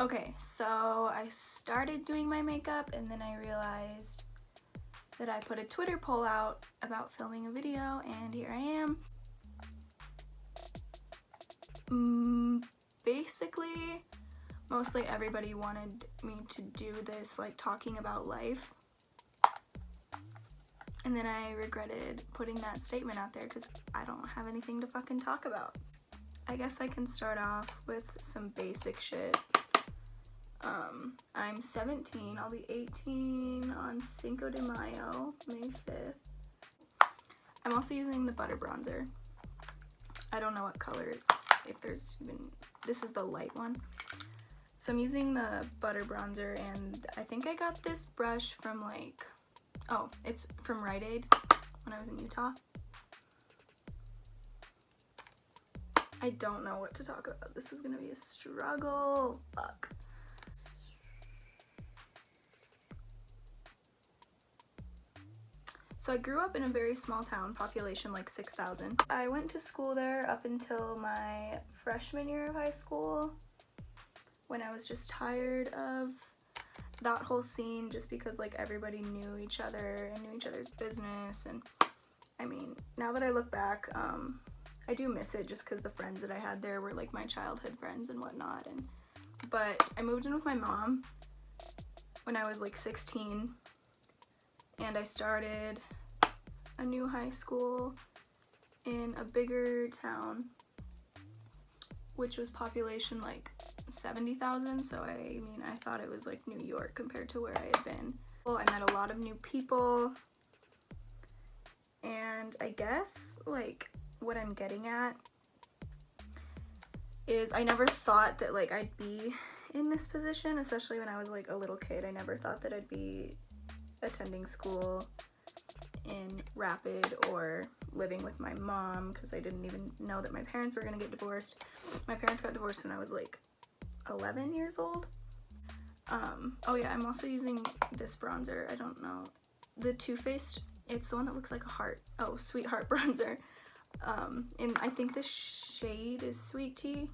Okay, so I started doing my makeup and then I realized that I put a Twitter poll out about filming a video, and here I am. Basically, mostly everybody wanted me to do this, like, talking about life. And then I regretted putting that statement out there because I don't have anything to fucking talk about. I guess I can start off with some basic shit. I'm 17, I'll be 18 on Cinco de Mayo, May 5th. I'm also using the butter bronzer. I don't know what color, if there's even, this is the light one. So I'm using the butter bronzer, and I think I got this brush from like, oh, it's from Rite Aid when I was in Utah. I don't know what to talk about. This is gonna be a struggle. Fuck. So I grew up in a very small town, population like 6,000. I went to school there up until my freshman year of high school, when I was just tired of that whole scene, just because like everybody knew each other and knew each other's business. And I mean, now that I look back, I do miss it just because the friends that I had there were like my childhood friends and whatnot. But I moved in with my mom when I was like 16, and I started a new high school in a bigger town, which was population like 70,000. So I mean, I thought it was like New York compared to where I had been. Well, I met a lot of new people, and I guess like what I'm getting at is I never thought that like I'd be in this position, especially when I was like a little kid. I never thought that I'd be attending school in Rapid or living with my mom, because I didn't even know that my parents were gonna get divorced. My parents got divorced when I was like 11 years old. Oh yeah, I'm also using this bronzer. I don't know, the Too Faced, it's the one that looks like a heart. Oh, Sweetheart bronzer. And I think the shade is Sweet Tea.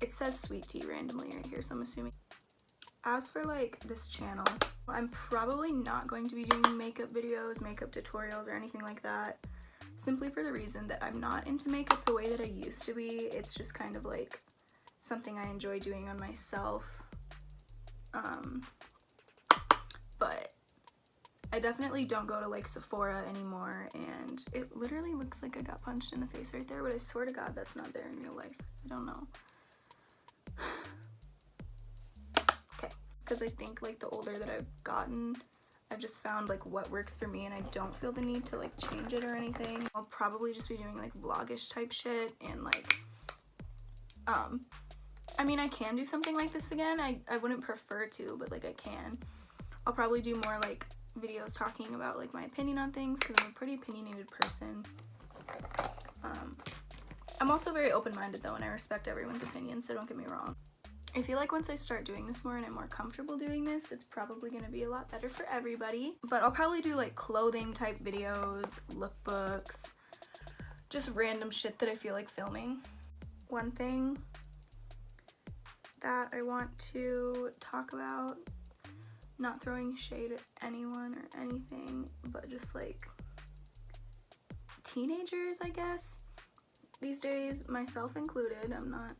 It says Sweet Tea randomly right here, so I'm assuming. As for like this channel, I'm probably not going to be doing makeup videos, makeup tutorials, or anything like that, simply for the reason that I'm not into makeup the way that I used to be. It's just kind of like something I enjoy doing on myself. But I definitely don't go to like Sephora anymore, and it literally looks like I got punched in the face right there, but I swear to God that's not there in real life. I don't know. Okay, because I think like the older that I've gotten, I've just found like what works for me, and I don't feel the need to like change it or anything. I'll probably just be doing like vlogish type shit, and like I mean, I can do something like this again. I wouldn't prefer to, but like I can. I'll probably do more like videos talking about like my opinion on things, because I'm a pretty opinionated person. I'm also very open-minded though, and I respect everyone's opinion, so don't get me wrong. I feel like once I start doing this more and I'm more comfortable doing this, it's probably gonna be a lot better for everybody. But I'll probably do like clothing type videos, lookbooks, just random shit that I feel like filming. One thing that I want to talk about, not throwing shade at anyone or anything, but just like teenagers, I guess. These days, myself included, I'm not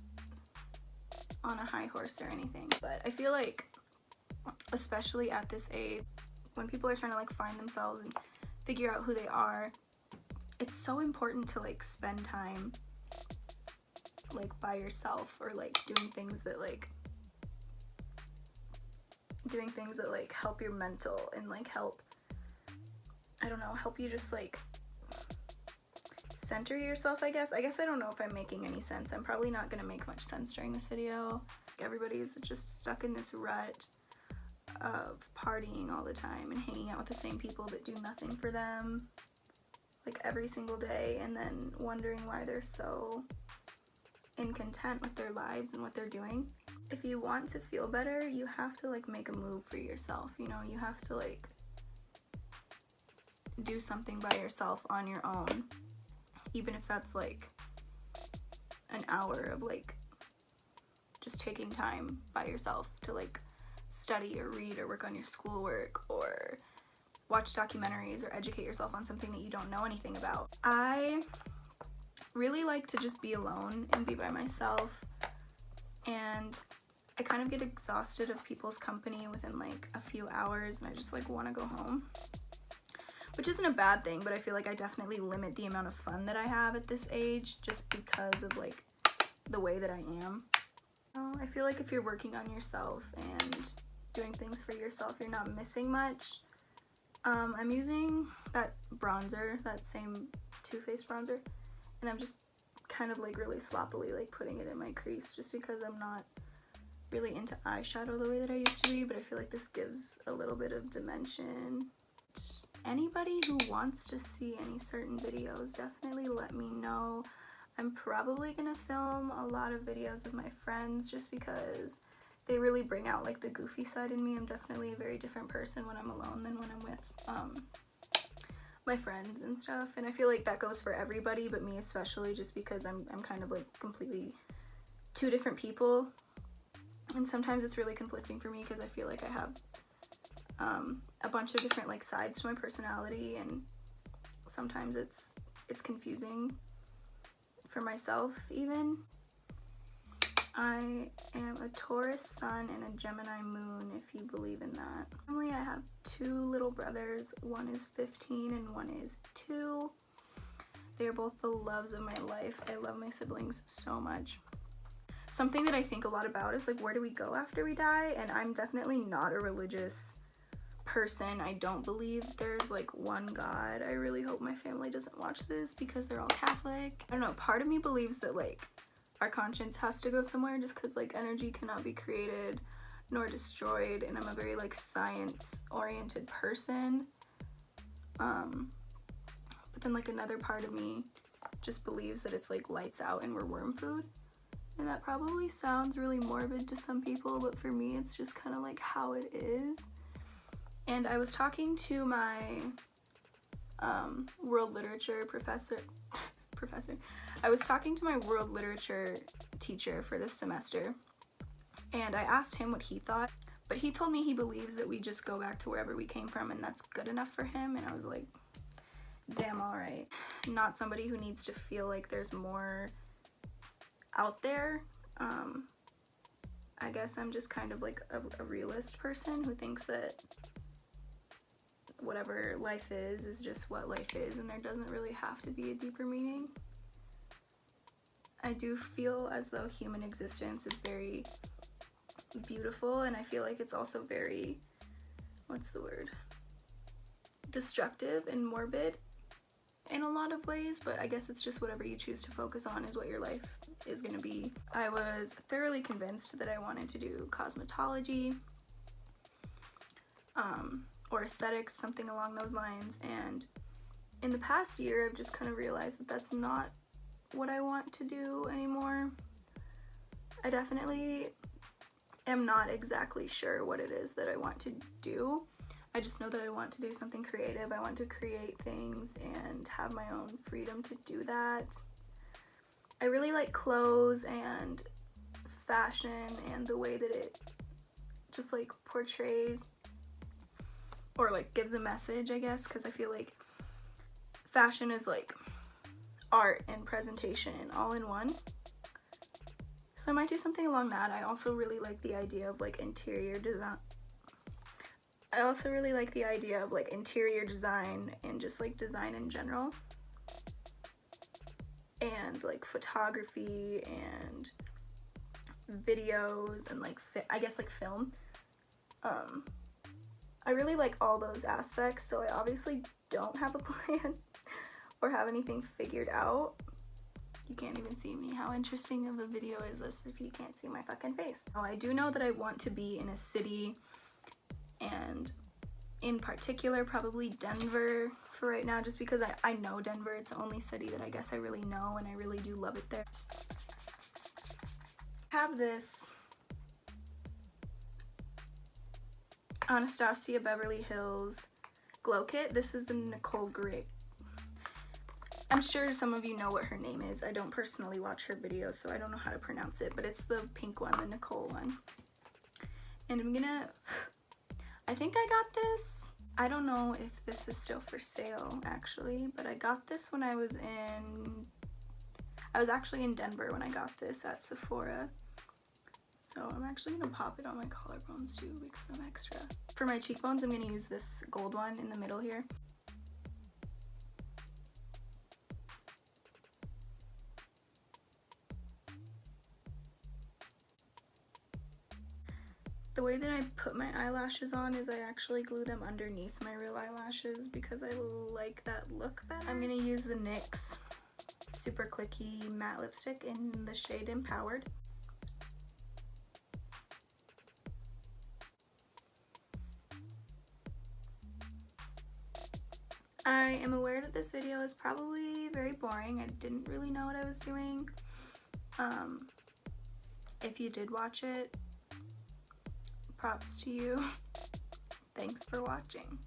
on a high horse or anything, but I feel like, especially at this age, when people are trying to like find themselves and figure out who they are, it's so important to like spend time like by yourself, or like doing things that help your mental, and like help, I don't know, help you just like center yourself, I guess. I don't know if I'm making any sense. I'm probably not gonna make much sense during this video. Everybody's just stuck in this rut of partying all the time and hanging out with the same people that do nothing for them like every single day, and then wondering why they're so incontent with their lives and what they're doing. If you want to feel better, you have to like make a move for yourself, you know. You have to like do something by yourself on your own, even if that's like an hour of like just taking time by yourself to like study or read or work on your schoolwork or watch documentaries or educate yourself on something that you don't know anything about. I really like to just be alone and be by myself, and I kind of get exhausted of people's company within like a few hours, and I just like want to go home, which isn't a bad thing, but I feel like I definitely limit the amount of fun that I have at this age just because of like the way that I am. I feel like if you're working on yourself and doing things for yourself, you're not missing much. I'm using that bronzer, that same Too Faced bronzer, and I'm just kind of like really sloppily like putting it in my crease just because I'm not really into eyeshadow the way that I used to be, but I feel like this gives a little bit of dimension. Anybody who wants to see any certain videos, definitely let me know. I'm probably gonna film a lot of videos of my friends just because they really bring out like the goofy side in me. I'm definitely a very different person when I'm alone than when I'm with my friends and stuff, and I feel like that goes for everybody, but me especially, just because I'm kind of like completely two different people. And sometimes it's really conflicting for me because I feel like I have a bunch of different like sides to my personality, and sometimes it's confusing for myself even. I am a Taurus sun and a Gemini moon, if you believe in that. Family, I have 2 little brothers. One is 15 and one is 2. They are both the loves of my life. I love my siblings so much. Something that I think a lot about is like, where do we go after we die? And I'm definitely not a religious person. I don't believe there's like one God. I really hope my family doesn't watch this because they're all Catholic. I don't know, part of me believes that like our conscience has to go somewhere just because like energy cannot be created nor destroyed, and I'm a very like science oriented person. But then like another part of me just believes that it's like lights out and we're worm food. And that probably sounds really morbid to some people, but for me it's just kind of like how it is. And I was talking to my world literature professor. I was talking to my world literature teacher for this semester, and I asked him what he thought, but he told me he believes that we just go back to wherever we came from and that's good enough for him. And I was like, damn, all right. Not somebody who needs to feel like there's more out there. I guess I'm just kind of like a realist person who thinks that whatever life is just what life is, and there doesn't really have to be a deeper meaning. I do feel as though human existence is very beautiful, and I feel like it's also very, what's the word, destructive and morbid in a lot of ways, but I guess it's just whatever you choose to focus on is what your life is going to be. I was thoroughly convinced that I wanted to do cosmetology or aesthetics, something along those lines, and in the past year I've just kind of realized that that's not what I want to do anymore. I definitely am not exactly sure what it is that I want to do. I just know that I want to do something creative. I want to create things and have my own freedom to do that. I really like clothes and fashion and the way that it just like portrays or like gives a message, I guess, because I feel like fashion is like art and presentation all in one. So I might do something along that. I also really like the idea of like interior design. I also really like the idea of like interior design and just like design in general. And like photography and videos and like I guess like film. I really like all those aspects, so I obviously don't have a plan or have anything figured out. You can't even see me. How interesting of a video is this if you can't see my fucking face? Oh, I do know that I want to be in a city, and in particular probably Denver for right now, just because I know Denver. It's the only city that I guess I really know, and I really do love it there. I have this Anastasia Beverly Hills glow kit. This is the Nicole Gray. I'm sure some of you know what her name is. I don't personally watch her videos, so I don't know how to pronounce it, but it's the pink one, the Nicole one. And I think I got this. I don't know if this is still for sale, actually, but I got this when I was actually in Denver when I got this at Sephora. So I'm actually gonna pop it on my collarbones too because I'm extra. For my cheekbones, I'm gonna use this gold one in the middle here. The way that I put my eyelashes on is I actually glue them underneath my real eyelashes because I like that look better. I'm gonna use the NYX Super Clicky Matte Lipstick in the shade Empowered. I am aware that this video is probably very boring. I didn't really know what I was doing. If you did watch it, props to you. Thanks for watching.